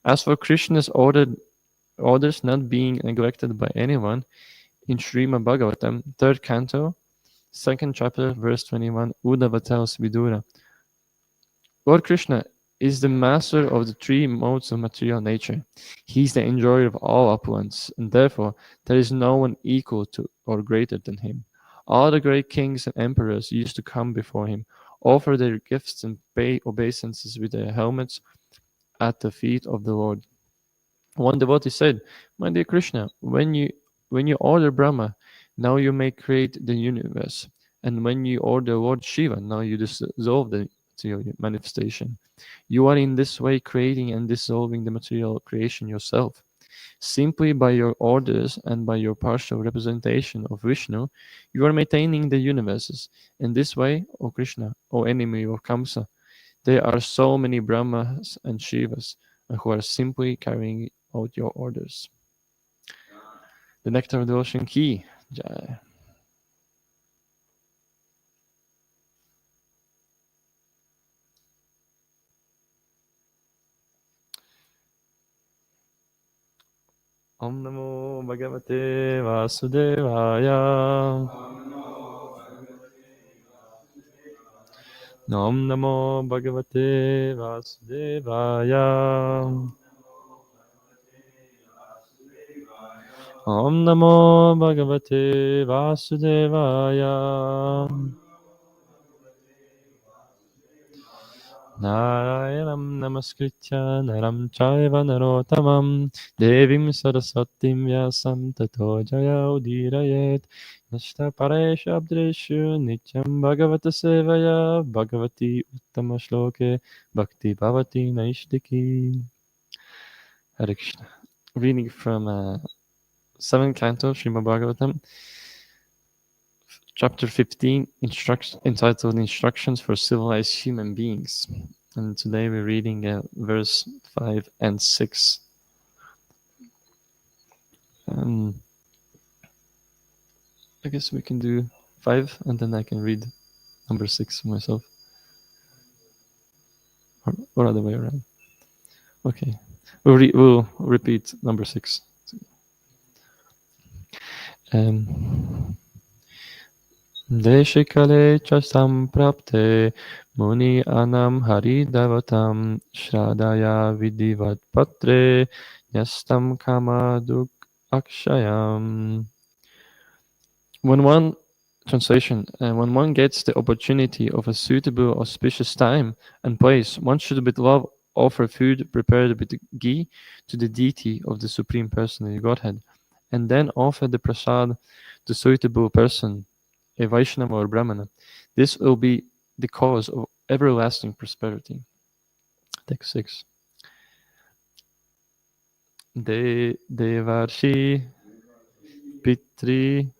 As for Krishna's orders not being neglected by anyone, in Srimad Bhagavatam, 3rd canto, 2nd chapter, verse 21, Uddhava tells Vidura, Lord Krishna is the master of the three modes of material nature. He is the enjoyer of all opulence, and therefore there is no one equal to or greater than him. All the great kings and emperors used to come before him, offer their gifts and pay obeisances with their helmets at the feet of the Lord. One devotee said, My dear Krishna, when you order Brahma, now you may create the universe. And when you order Lord Shiva, now you dissolve the material manifestation. You are in this way creating and dissolving the material creation yourself. Simply by your orders and by your partial representation of Vishnu, you are maintaining the universes. In this way, O Krishna, O enemy of Kamsa, there are so many Brahmas and Shivas who are simply carrying out your orders. The nectar of the ocean key. Jai. Om Namo Bhagavate Vasudevaya. Om Namo Bhagavate Vasudevaya. Om Namo Bhagavate Vasudevaya. Narayanam Namaskritya Naram Chaiva Narotamam Devim Saraswatim Vyasam Tato Jaya Udirayet Nashta Paresha Abdreshu Nityam Bhagavata Sevaya Bhagavati Uttama Shloke Bhakti Bhavati Naishtiki. Hare Krishna. Reading from 7th canto Srimad Bhagavatam, chapter 15, entitled Instructions for Civilized Human Beings. And today we're reading verse 5 and 6. I guess we can do 5 and then I can read number 6 myself. Or other way around. Okay. We'll repeat number 6. Deshikale cha samprapte muni anam haridavatam shradaya vidivat patre yastam kamaduk akshayam. When one gets the opportunity of a suitable auspicious time and place, one should with love offer food prepared with ghee to the deity of the Supreme Personality Godhead, and then offer the prasad to suitable person, a Vaishnava or Brahmana. This will be the cause of everlasting prosperity. Text 6. Devarshi Pitri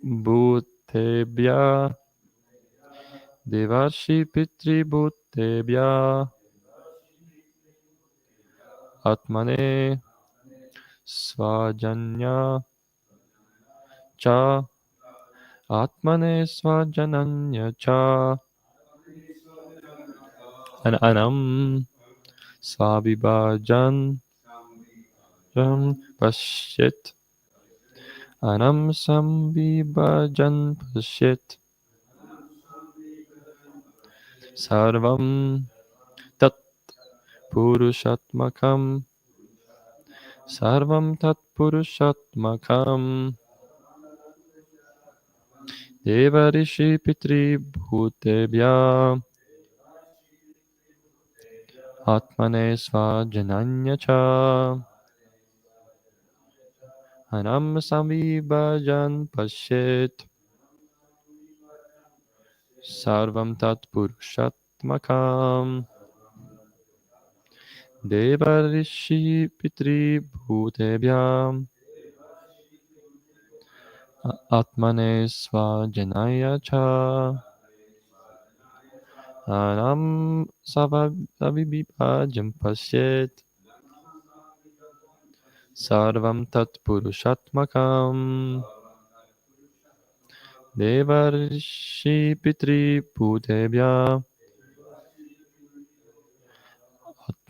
Bhutebhya Devarshi Pitri Bhutebhya Atmane Svajanya Cha Atmane Svajananya Cha Anam Svabhibajan Pashyet Anam Sambhibajan Pashyet Sarvam Tat Purushatmakam Sarvam Tat Purushatmakam Devarishi Pitri Bhutebhya Atmane Svajananya Cha Anam Sambhibajan Pashyet Sarvam Tat Purushatmakam Devarishi Pitri Bhutebhya Atmane Svajanaya Cha Anam Savabhibhajam Pashyet Sarvam Tat Purushatmakam Devarishi Pitri Bhutebhya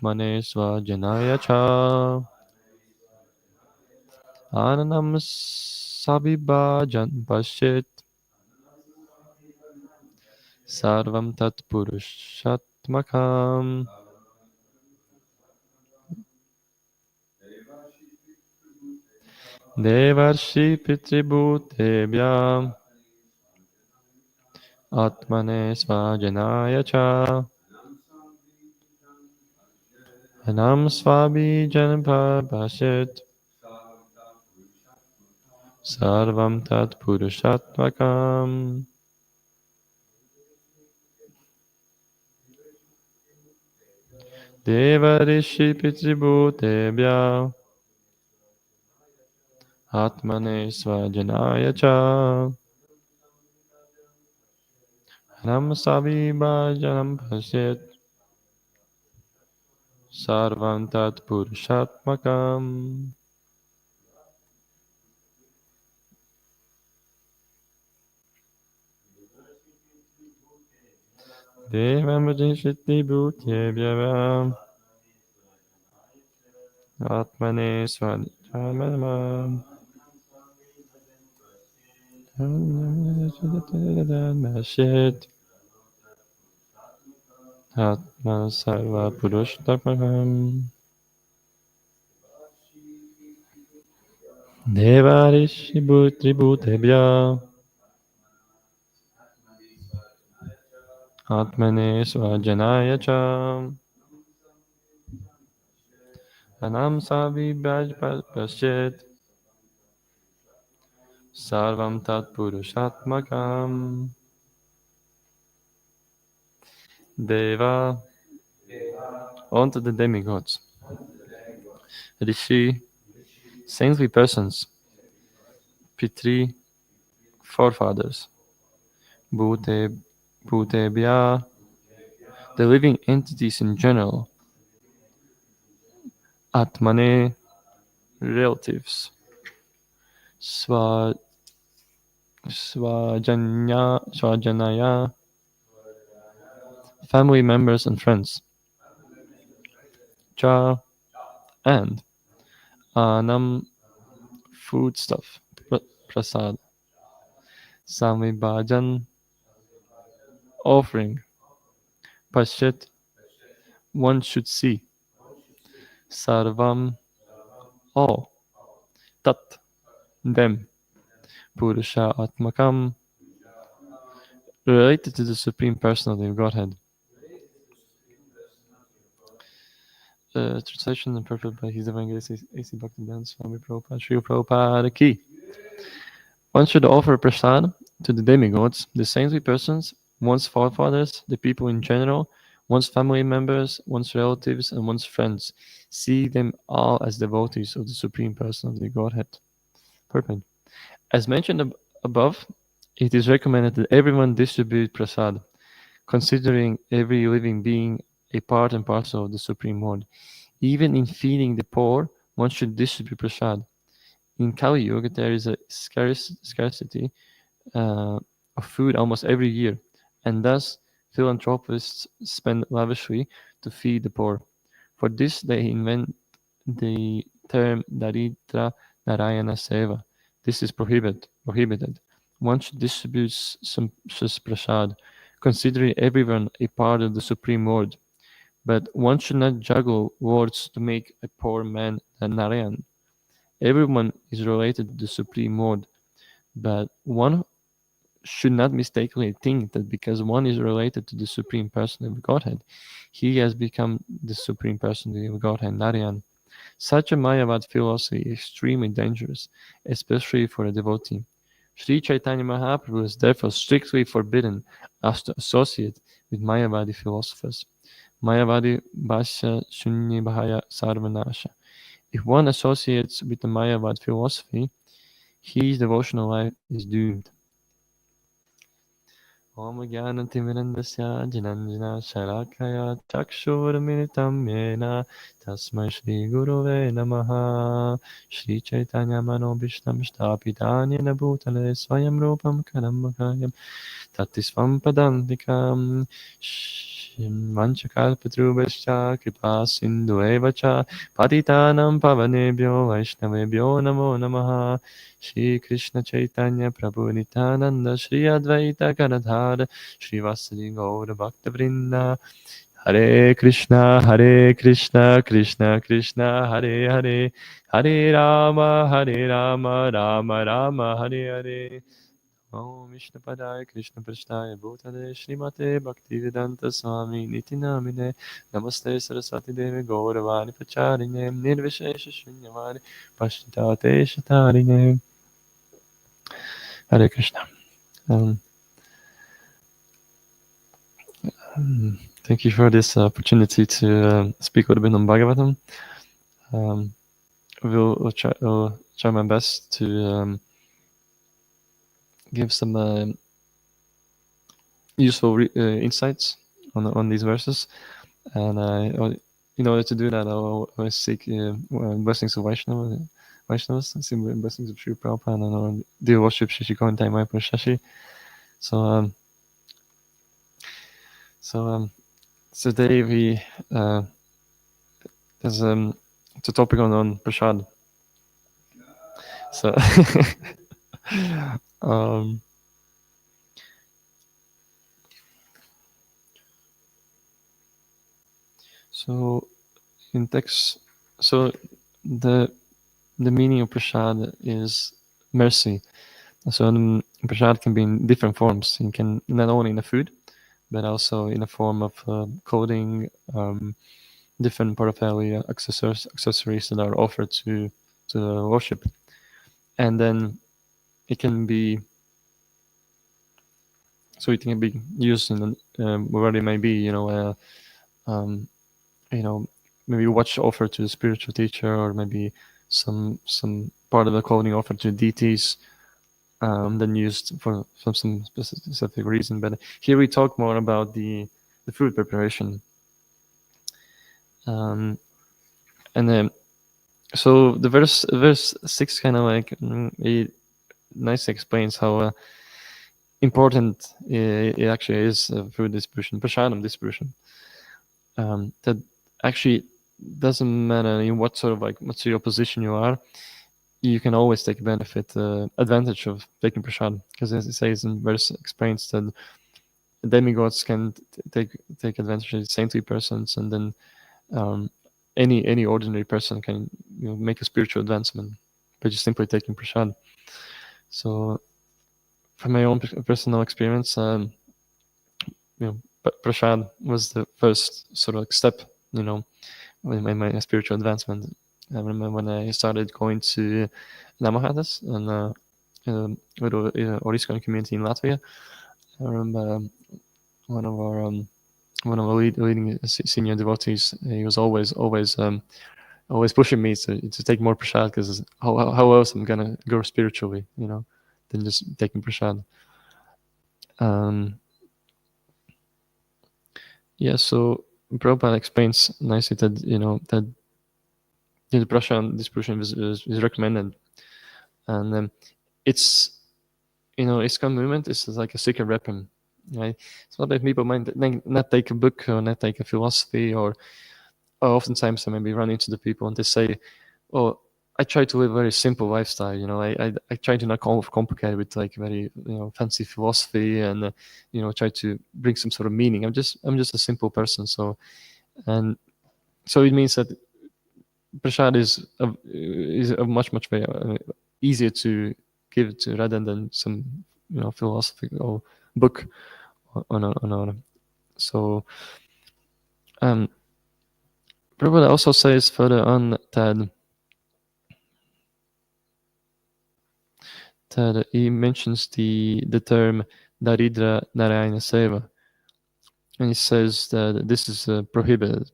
Atmane Svajanaya Cha Ananam Sabibhajan Pashit Sarvam Tat Purushatmakam Devarshi Pitribhutebhya Atmane Svajanaya Cha Anam Svabhijan Pashit Sarvam Tat Purushatmakam Devarishi Pitribhutebhya Atmane Svajanaya Cha Anam Svabhijan Pashit Sarvam Tat Purushatmakam. Devam Vajishiti Bhutebhya Atmane Svajanaya Mashit Atma Sarva Purushatmakam Devarishi Tribhutebhya Atmane Svajanaya Cha Anam Savibhaj Pashit Sarvam Tat Purushatmakam Deva. On to the demigods. Rishi, saintly persons. Pitri, forefathers. Bhutebhya, the living entities in general. Atmane, relatives. Swajanaya, family members and friends. Cha, and Anam, foodstuff. Prasad. Samibhajan, offering. Pashit, one should see. Sarvam, all. Tat, them. Purusha Atmakam, related to the Supreme Personality of Godhead. Translation and purport by His Divine Grace A.C. Bhakta Swami Prabhupada, Sri Prabhupada Ki. One should offer prasad to the demigods, the saintly persons, one's forefathers, the people in general, one's family members, one's relatives, and one's friends. See them all as devotees of the Supreme Personality of Godhead. Purport. As mentioned above, it is recommended that everyone distribute prasad, considering every living being a part and parcel of the Supreme Lord. Even in feeding the poor, one should distribute prasad. In Kali Yuga, there is a scarcity of food almost every year, and thus philanthropists spend lavishly to feed the poor. For this, they invent the term Daritra Narayana Seva. This is prohibited. One should distribute some prasad, considering everyone a part of the Supreme Lord. But one should not juggle words to make a poor man a Narayan. Everyone is related to the Supreme Lord, but one should not mistakenly think that because one is related to the Supreme Personality of Godhead, he has become the Supreme Personality of Godhead, Narayan. Such a Mayavad philosophy is extremely dangerous, especially for a devotee. Sri Chaitanya Mahaprabhu is therefore strictly forbidden us to associate with Mayavadi philosophers. Mayavadi Bhasya Shunya Bhaya Sarvanasha. If one associates with the Mayavad philosophy, his devotional life is doomed. Om Jnanatimidandasya Jananjana Shalakaya Chakshurmilitam Yena Tasmai Shri Gurave Namaha Shri Chaitanya Manobhishtam Sthapitanyena Bhutale Swayam Rupam Karam Bhakayam Tatisvam Padandikam Vanchakalpatrubhascha kripa sindhueva cha patitanam pavanebhyo vaishnavebhyo namo namaha. Shri Krishna Chaitanya Prabhu Nityananda Shri Advaita Gadadhara Shri Vasudeva Gaura Bhakta Vrinda. Hare Krishna, Krishna Krishna, Hare Hare, Hare Rama, Rama Rama, Hare Hare. Om Vishnu Padaya Krishna Prasthaya Bhutale Srimate Bhaktivedanta Swami Niti Namine Namaste Saraswati Devi Gauravani Pacharine Nirvishesha Shunyavani Pashtate Shatarine. Hare Krishna. Thank you for this opportunity to speak a little bit on Bhagavatam. We'll try my best to give some useful insights on these verses, and in order to do that, I'll always seek blessings of Vaishnavas. I seek blessings of Sri Prabhupada, and I'll do worship Shri Kontai Maipur Shashi. So today we there's a topic on prasad. So so in text, so the meaning of prasad is mercy. So prasad can be in different forms. It can not only in the food, but also in the form of clothing, different paraphernalia, accessories that are offered to worship, and then it can be. So it can be used in wherever it may be. Maybe watch offered to a spiritual teacher, or maybe some part of the clothing offered to deities, then used for some specific reason. But here we talk more about the food preparation. And then, so the verse 6 kind of like it nicely explains how important it actually is food distribution, prasadam distribution. That actually doesn't matter in what sort of like material position you are, you can always take advantage of taking prasad, because as it says in verse explains that demigods can take advantage of saintly persons, and then any ordinary person can make a spiritual advancement by just simply taking prasad. So from my own personal experience, prasad was the first sort of step, in my spiritual advancement. I remember when I started going to Namahatas and little Oriskan community in Latvia. I remember one of our leading senior devotees. He was always pushing me to take more prasad, because how else I'm gonna grow spiritually, than just taking prasad. So Prabhupada explains nicely that that the prasad distribution is recommended, and it's ISKCON movement is like a secret weapon, right? It's not that people might not take a book or not take a philosophy, or oftentimes I maybe run into the people and they say, "Oh, I try to live a very simple lifestyle. I try to not complicate with like very fancy philosophy, and try to bring some sort of meaning. I'm just a simple person." So it means that prasad is a much very easier to give to rather than some philosophical book on. So Prabhupada also says further on that he mentions the term Daridra Narayana Seva, and he says that this is prohibited.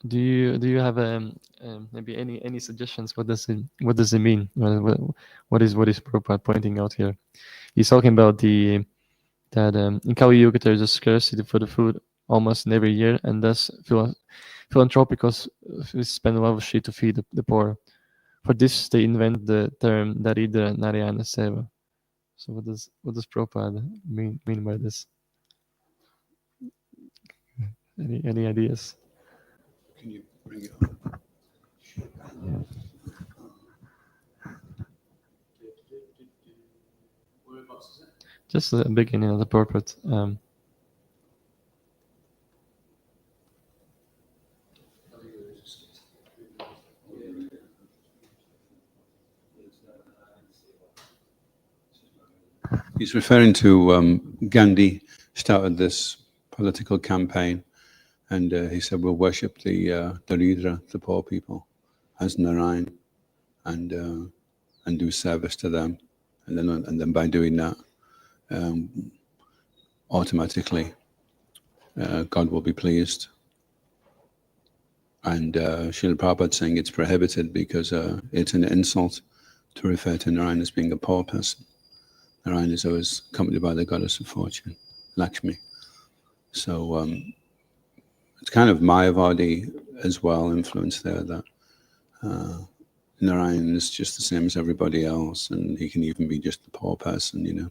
Do you have maybe any suggestions? What does it mean? What is Prabhupada pointing out here? He's talking about that in Kali Yuga there is a scarcity for the food almost in every year, and thus philanthropicals spend a lot of shit to feed the poor. For this, they invent the term Daridra Narayana Seva. So what does Prabhupada mean by this? Any ideas? Can you bring it up? Whereabouts is it? Just the beginning of the purport. He's referring to Gandhi started this political campaign, and he said we'll worship the Daridra, the poor people, as Narayan, and do service to them, and then by doing that, automatically God will be pleased. And Srila Prabhupada saying it's prohibited because it's an insult to refer to Narayan as being a poor person. Narayan is always accompanied by the goddess of fortune, Lakshmi. So it's kind of Mayavadi as well influence there, that Narayan is just the same as everybody else, and he can even be just a poor person, you know.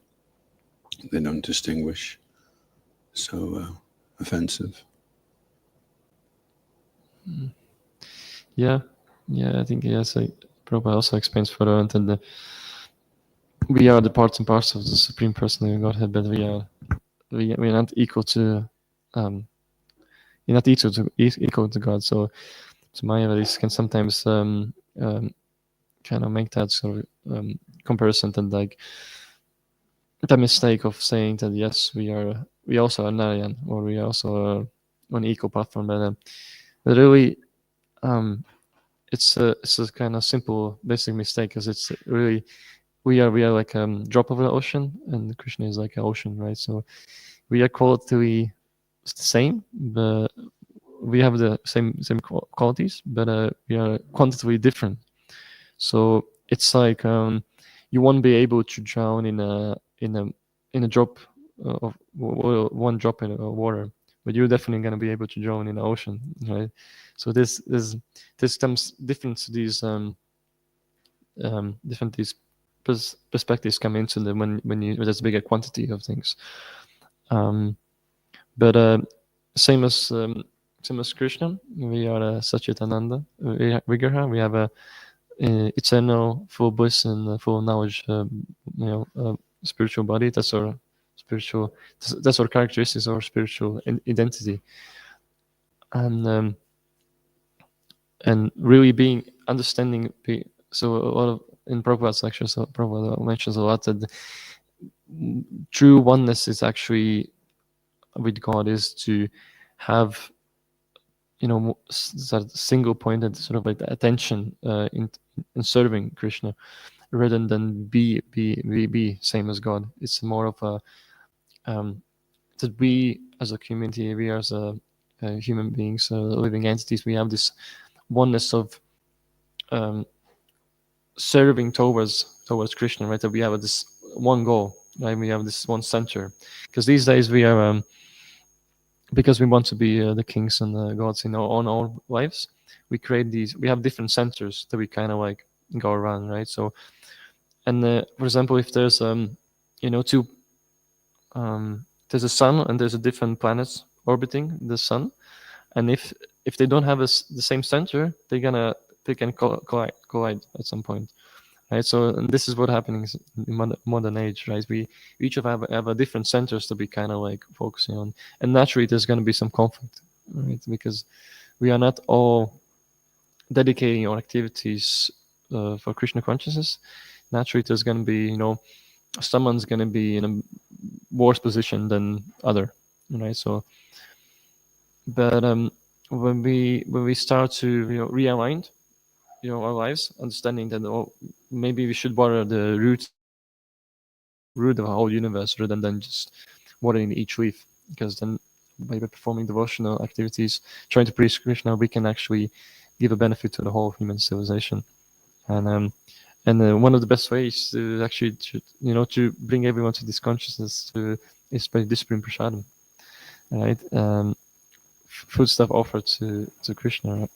They don't distinguish. So offensive. Yeah, I think yes. Prabhupada also explains further that we are the parts and parts of the Supreme Personality of Godhead, but we are not equal to you're not equal to God. So Mayavadis can sometimes kind of make that sort of comparison, and like the mistake of saying that yes, we also are Narayan, or we also are on equal platform, but really it's a kind of simple basic mistake, because it's really we are like a drop of the ocean, and Krishna is like an ocean, right? So we are qualitatively the same, but we have the same qualities, but we are quantitatively different. So it's like you won't be able to drown in a drop of one drop in water, but you're definitely going to be able to drown in the ocean, right? So this comes different to these different these perspectives come into the when there's a bigger quantity of things. But same as Krishna, we are Satchitananda Vigraha. We have a eternal, full bliss and full knowledge, spiritual body. That's our spiritual. That's our characteristics, our spiritual identity, and really being understanding. So a lot of in Prabhupada's lectures, Prabhupada mentions a lot that true oneness is actually with God is to have single pointed sort of like attention in serving Krishna, rather than be same as God. It's more of a that we as a community, we as a human beings, living entities, we have this oneness of serving towards Krishna, right? That we have this one goal, right? We have this one center, because these days we are because we want to be the kings and the gods in our own lives. We create these. We have different centers that we kind of like go around, right? So, and for example, if there's two there's a sun and there's a different planets orbiting the sun, and if they don't have the same center, they can collide at some point, right? So, and this is what happening in modern age, right? We each have a different centers to be kind of like focusing on, and naturally there's going to be some conflict, right? Because we are not all dedicating our activities for Krishna consciousness. Naturally, there's going to be someone's going to be in a worse position than other, right? So, but when we start to realign our lives, understanding that maybe we should water the root of the whole universe rather than just watering each leaf, because then by performing devotional activities, trying to praise Krishna, we can actually give a benefit to the whole human civilization. And one of the best ways to actually to bring everyone to this consciousness is by discipline prasadam, right? Food stuff offered to Krishna, right?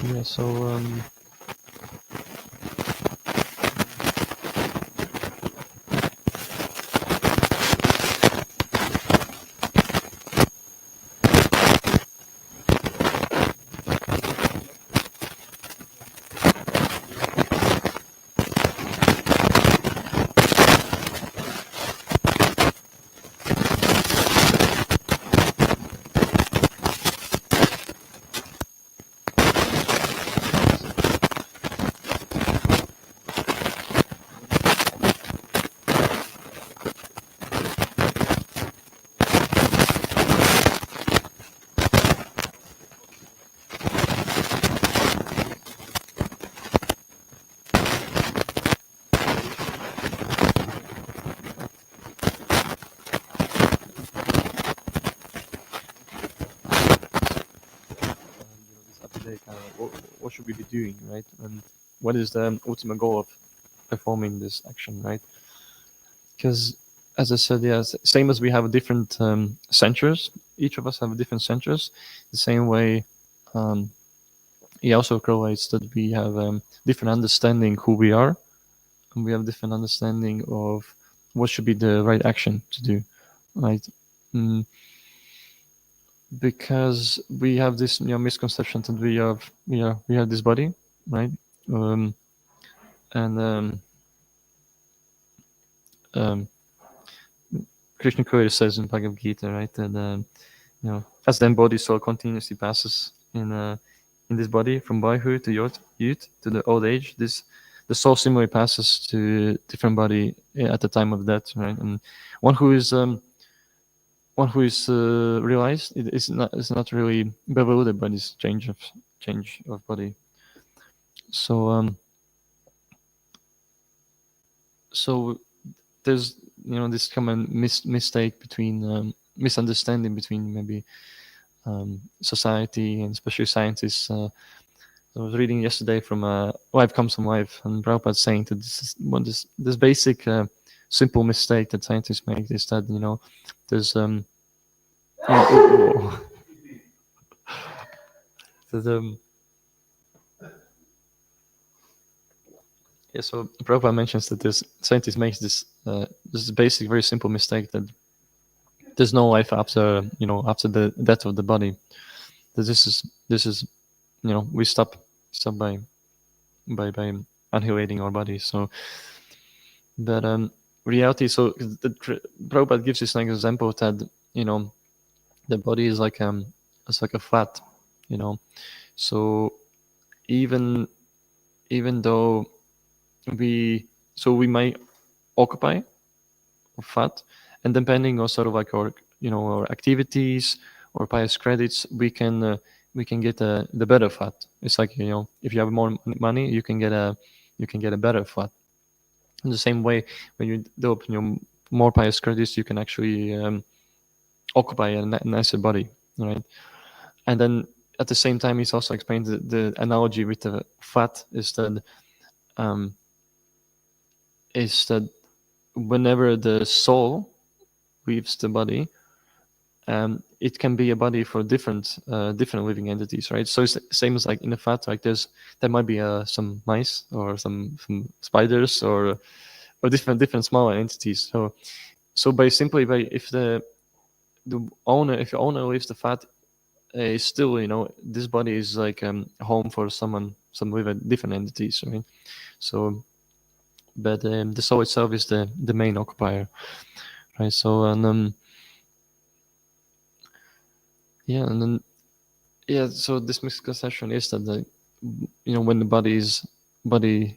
Yeah, so what should we be doing, right? And what is the ultimate goal of performing this action, right? Because as I said, yes, same as we have different centers, each of us have different centers. The same way, he also correlates that we have different understanding who we are, and we have different understanding of what should be the right action to do, right? Because we have this misconception that we have this body, right? And Krishna clearly says in Bhagavad Gita, right, that as the embodied soul continuously passes in this body from boyhood to youth to the old age, the soul similarly passes to different body at the time of death, right? And one who is realized is not really bewildered by this change of body. So so there's this common mistake between misunderstanding between maybe society and especially scientists. I was reading yesterday from Life Comes from Life, and Prabhupada saying that this basic simple mistake that scientists make is that there's that, yeah, so Prabhupada mentions that this scientist makes this basic, very simple mistake that there's no life after the death of the body. That this is we stop by annihilating our body. So that reality. So Prabhupada gives this like example that the body is like it's like a flat, So even though we might occupy fat, and depending on sort of like our our activities or pious credits, we can get the better fat. It's like if you have more money, you can get a better fat. In the same way, when you develop more pious credits, you can actually occupy a nicer body, right? And then at the same time, he's also explained the analogy with the fat is that whenever the soul leaves the body, it can be a body for different living entities, right? So it's the same as like in the fat, like there might be some mice or some spiders or different smaller entities. So if the owner leaves the fat, is still this body is like home for some different entities, right? So but the soul itself is the main occupier, right? So and so this misconception is that when the body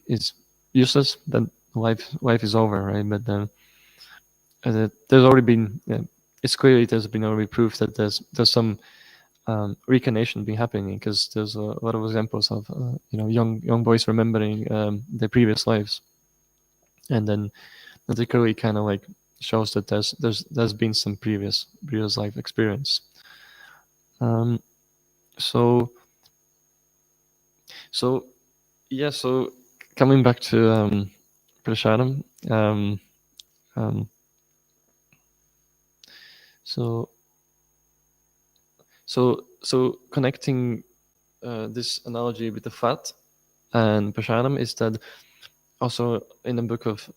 is useless, then life is over, right? But there's already been it's clearly there's been already proof that there's some reincarnation being happening, because there's a lot of examples of young boys remembering their previous lives, and then that clearly kind of like shows that there's been some previous life experience. So coming back to Prasadam, so connecting this analogy with the fat and Prasadam is that also in the book of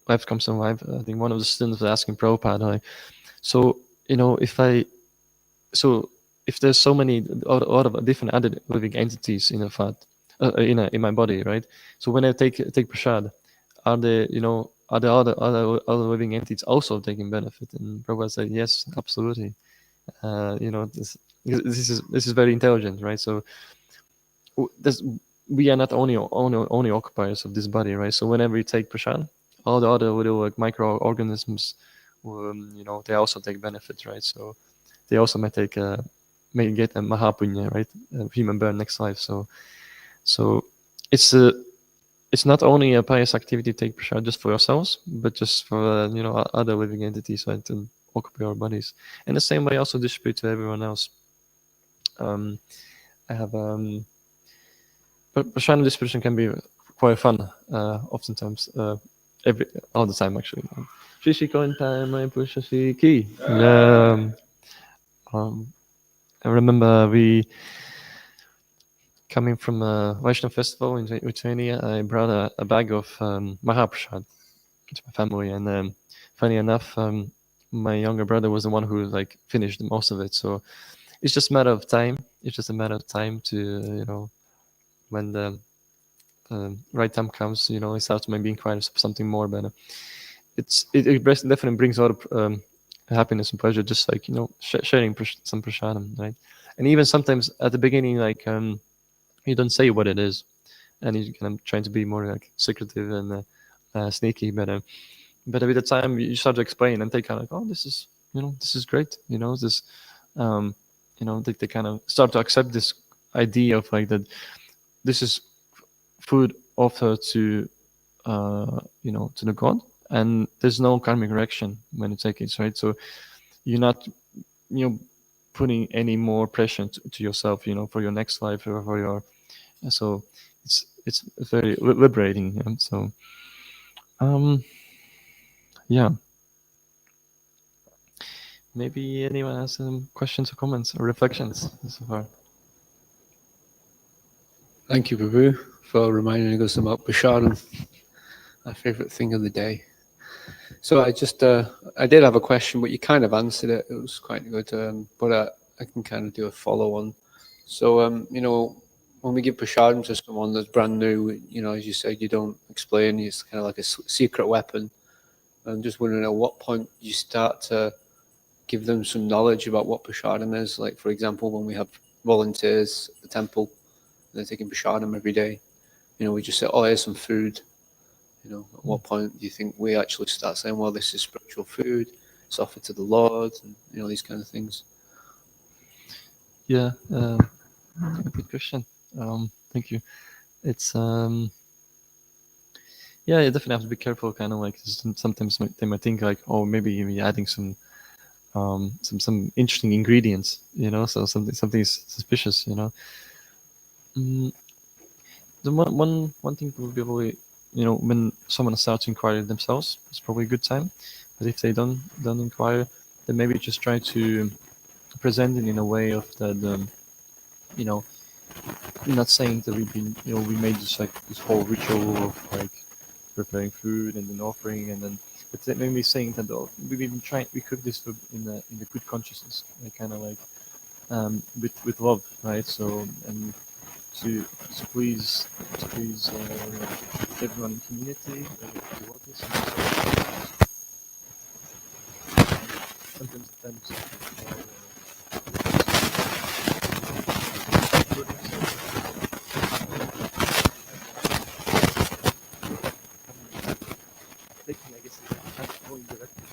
Life Comes from Life, I think one of the students was asking Prabhupada, if there's so many a lot of different other living entities in a fat in my body, right? So when I take prasad, are the other living entities also taking benefit? And Prabhupada said yes, absolutely. This is very intelligent, right? So we are not only occupiers of this body, right? So whenever we take prasad, all the other little like microorganisms, they also take benefit, right? So they also may get a mahapunya, right? A human birth next life. So it's not only a pious activity to take prasad just for ourselves, but just for other living entities, right, to occupy our bodies. And the same way also distribute to everyone else. I have But prasadam distribution can be quite fun. Oftentimes, all the time actually. Shishi kontai mai pushashi ki. I remember we coming from a Vaishnav festival in Lithuania. I brought a bag of Mahaprasad to my family, and funny enough, my younger brother was the one who like finished most of it. So it's just a matter of time. It's just a matter of time to when the right time comes. It starts maybe inquire something more, but it definitely brings a lot of happiness and pleasure, just like sharing some prasadam, right? And even sometimes at the beginning, like you don't say what it is, and you're kind of trying to be more like secretive and sneaky, but with the time you start to explain, and they kind of like, oh, this is great, this they kind of start to accept this idea of like that this is food offered to to the god, and there's no karmic reaction when you take it, right? So you're not putting any more pressure to yourself, for your next life or for your so it's very liberating. And so yeah, maybe anyone has some questions or comments or reflections so far. Thank you, Prabhu, for reminding us about prasadam, our favorite thing of the day. So I did have a question, but you kind of answered it. It was quite good, but I can kind of do a follow-on. So, when we give prasadam to someone that's brand new, as you said, you don't explain. It's kind of like a secret weapon. I'm just wondering at what point you start to give them some knowledge about what prasadam is. Like, for example, when we have volunteers at the temple, they're taking prasadam every day. We just say, oh, here's some food. At what point do you think we actually start saying, well, this is spiritual food, it's offered to the Lord, and these kind of things? Yeah, good question. Thank you. It's yeah, you definitely have to be careful. Kind of like sometimes they might think like, oh, maybe you're adding some interesting ingredients, so something is suspicious, The one thing would be probably, when someone starts to inquire themselves, it's probably a good time. But if they don't inquire, then maybe just try to present it in a way of that, not saying that we've been, we made this whole ritual of like preparing food and then offering, and then but then maybe saying that we cook this food in the good consciousness, like kind of like with love, right? So and to please everyone in the community, to work this. Sometimes taking, I guess, going directly.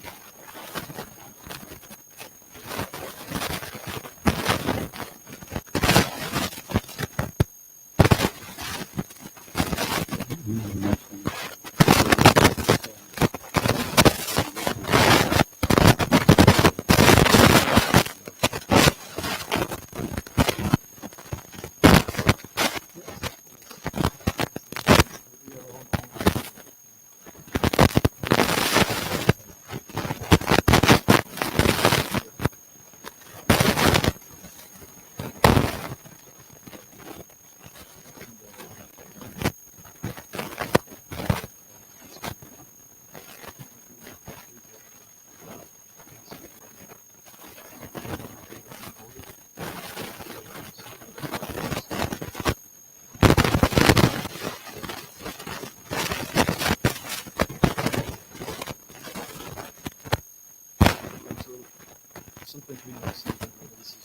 Sometimes we don't see that this is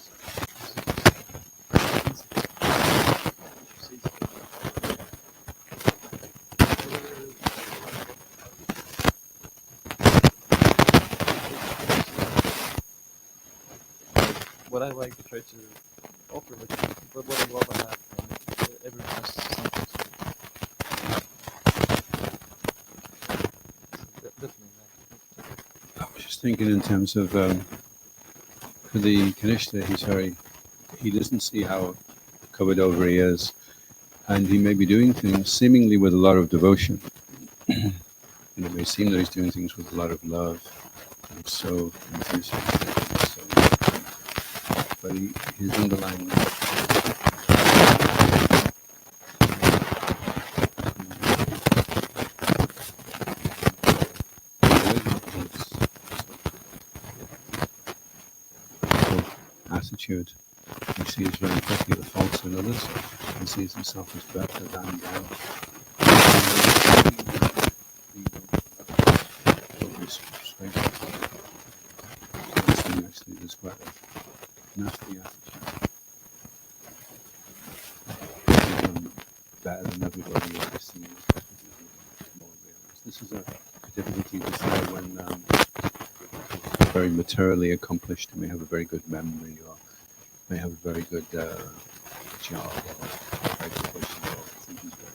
what I like to try to offer, but what I love I have, everyone has something to definitely. I was just thinking in terms of for the Kanishta, he doesn't see how covered over he is, And he may be doing things seemingly with a lot of devotion. And it may seem that he's doing things with a lot of love. And it's so enthusiastic. So, but his underlying attitude. He sees very quickly the faults in others and sees himself as better than them. Actually, there's quite a nasty attitude. Better than everybody else. This is a difficulty to say when very materially accomplished and may have a very good memory or may have a very good job or education or think he's very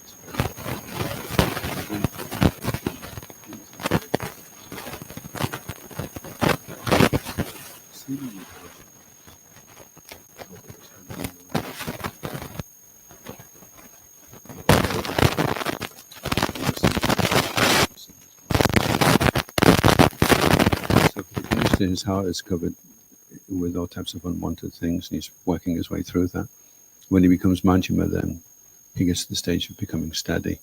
his heart is covered with all types of unwanted things, and he's working his way through that. When he becomes Manjima, then he gets to the stage of becoming steady,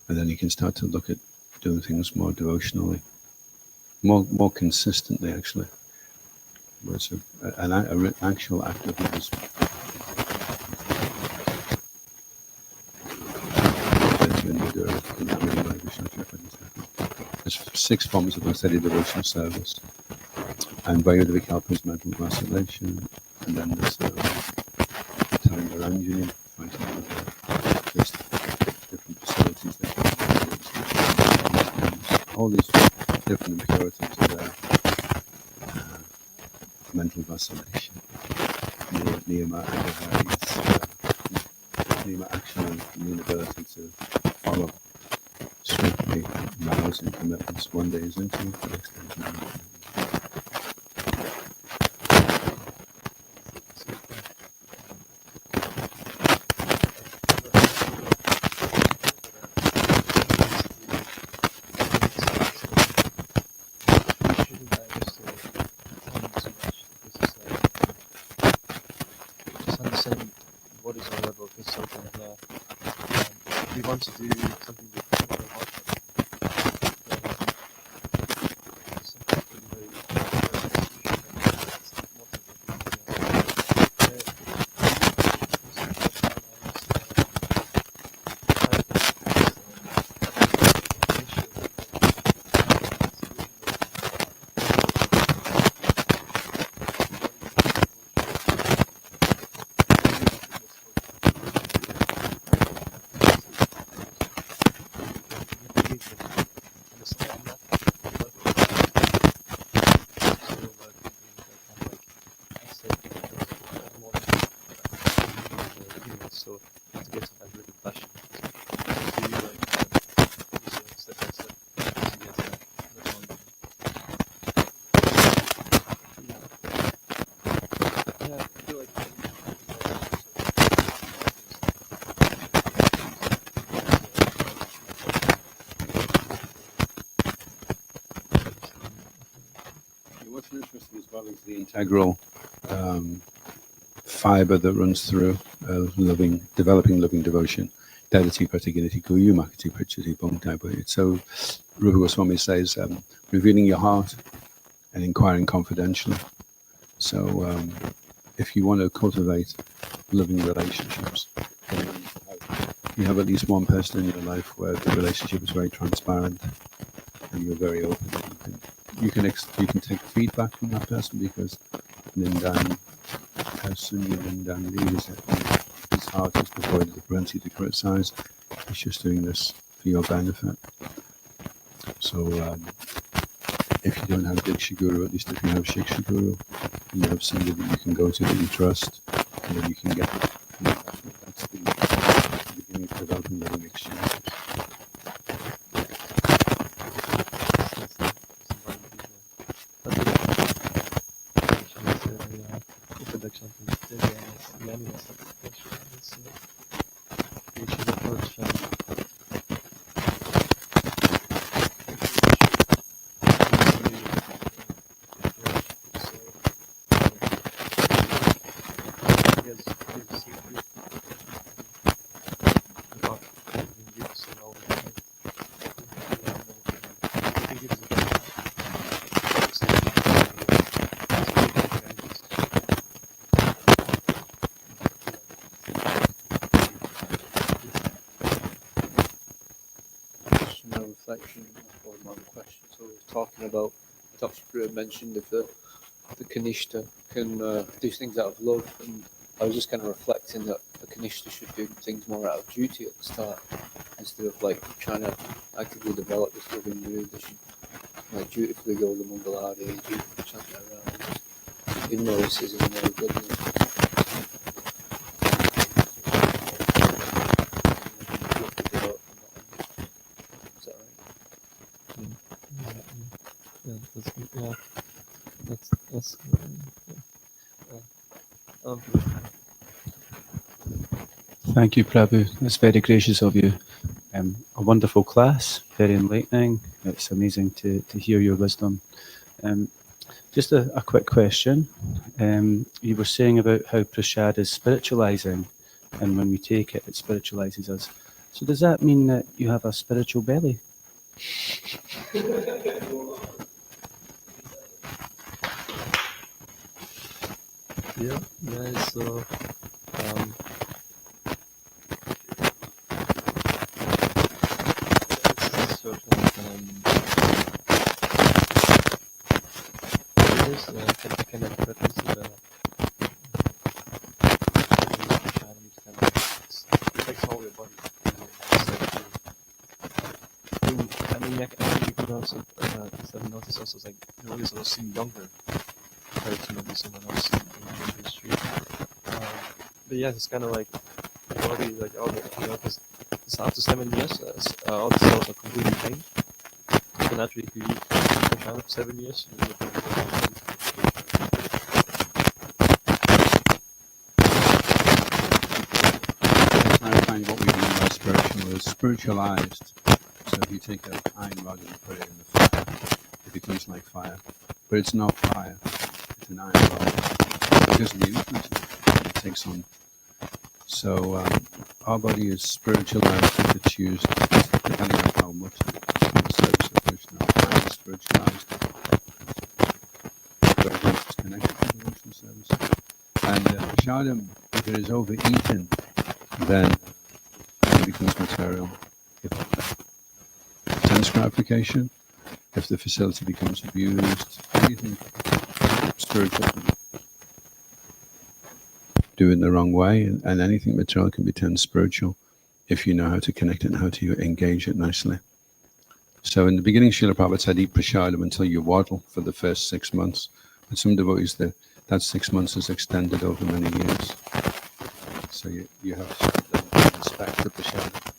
and then he can start to look at doing things more devotionally, more consistently, actually. Where it's an actual act of his. There's 6 forms of steady devotional service. And Vayuda Vikalpa is mental vacillation, and then there's time Ranjani, fighting with there's different facilities there. All these different impurities are there. Mental vacillation, Niyama Niyama action and the inability to follow strictly vows and commitments. One day is into, the next day is not. We want to do something different. So to get to that really passion, to do like step by step to get to that one. Yeah, I feel like what's interesting as well is the integral fiber that runs through developing loving devotion. Dadati Pratiginati Kuyu Makati Prachati Bongtai. So Rupa Goswami says, revealing your heart and inquiring confidentially. So if you want to cultivate loving relationships, you have at least one person in your life where the relationship is very transparent and you're very open. You can take feedback from that person, because Lindan Sunya Lindan leaves it. His heart is devoid of the propensity to criticize. He's just doing this for your benefit. So if you don't have Diksha Guru, at least if you have Shiksha Guru, you have somebody that you can go to that you trust, and then you can get it. That's the beginning of developing living exchanges. Just my reflection or my question. So we were talking about, Dr. Brewer mentioned if the Kanishta can do things out of love, and I was just kind of reflecting that the Kanishta should do things more out of duty at the start, instead of like trying to actively develop this loving mood. They should like dutifully go the Mangaladi, dutifully chant their rounds, even though this isn't very good. Is that right? That's Thank you, Prabhu. That's very gracious of you. A wonderful class, very enlightening. It's amazing to hear your wisdom. Just a quick question. You were saying about how prasad is spiritualizing, and when we take it, it spiritualizes us. So does that mean that you have a spiritual belly? yeah. So it's a certain kind of preference to the affects all your body. I mean, you could also notice also like you always also seem younger compared to maybe someone else in the industry. But yeah, it's kind of like your body, like all the, because it's after 7 years, all the cells are completely changed. So naturally, if you eat for 7 years, you will Clarifying what we mean by spiritual is spiritualized. So if you take an iron rod and put it in the fire, it becomes like fire. But it's not fire, it's an iron rod. Because of the influence it takes on. So our body is spiritualized if it's used, depending on how much the service of Krishna is spiritualized. So it's connected to devotional service. And prasadam, if it is overeaten, then it becomes material. If sense gratification, if the facility becomes abused, anything spiritual do in the wrong way, and anything material can be turned spiritual if you know how to connect it and how to engage it nicely. So in the beginning, Srila Prabhupada said, eat prasadam until you waddle for the first 6 months. But some devotees, that 6 months is extended over many years. So you have to respect the prasadam.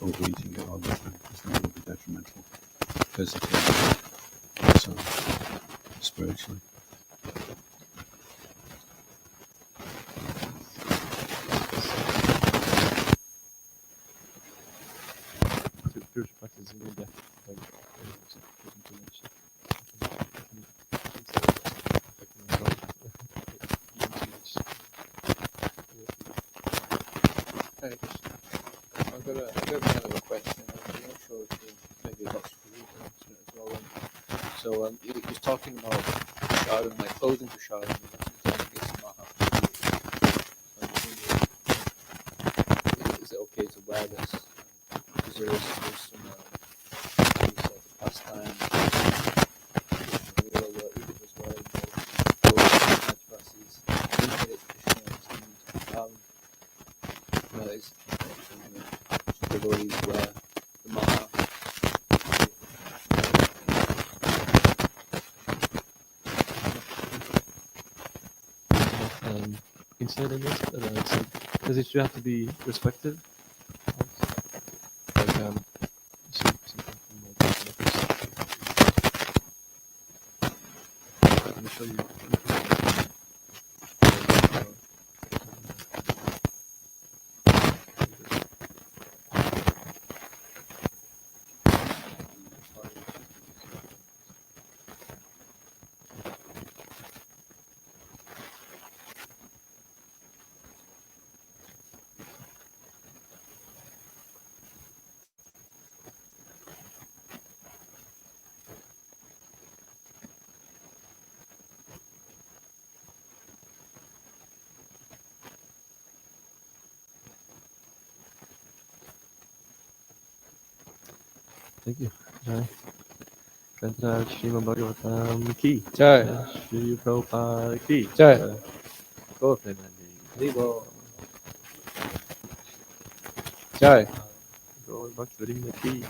Overeating it all the time, because that will be detrimental physically, also spiritually. spiritual practice is really that like too much. I've got a kind of a question. I'm not sure if maybe Dr. Brewer can answer it as well. So he was talking about prashadam, like clothing prashadam, and sometimes it gets is it okay to wear this? Because there's some sort of pastime. Even was wearing clothes, dresses, it's the devotees wear the mala. Instead of this, does it have to be respected? Like, let me show you. Thank you. Jai. Kantaraj Srimad Bhagavatam ki. Jai. Shri Prabhupada ki. Jai. Go Premanandi. Haribo. Jai. Go Bhakta Vrinda ki.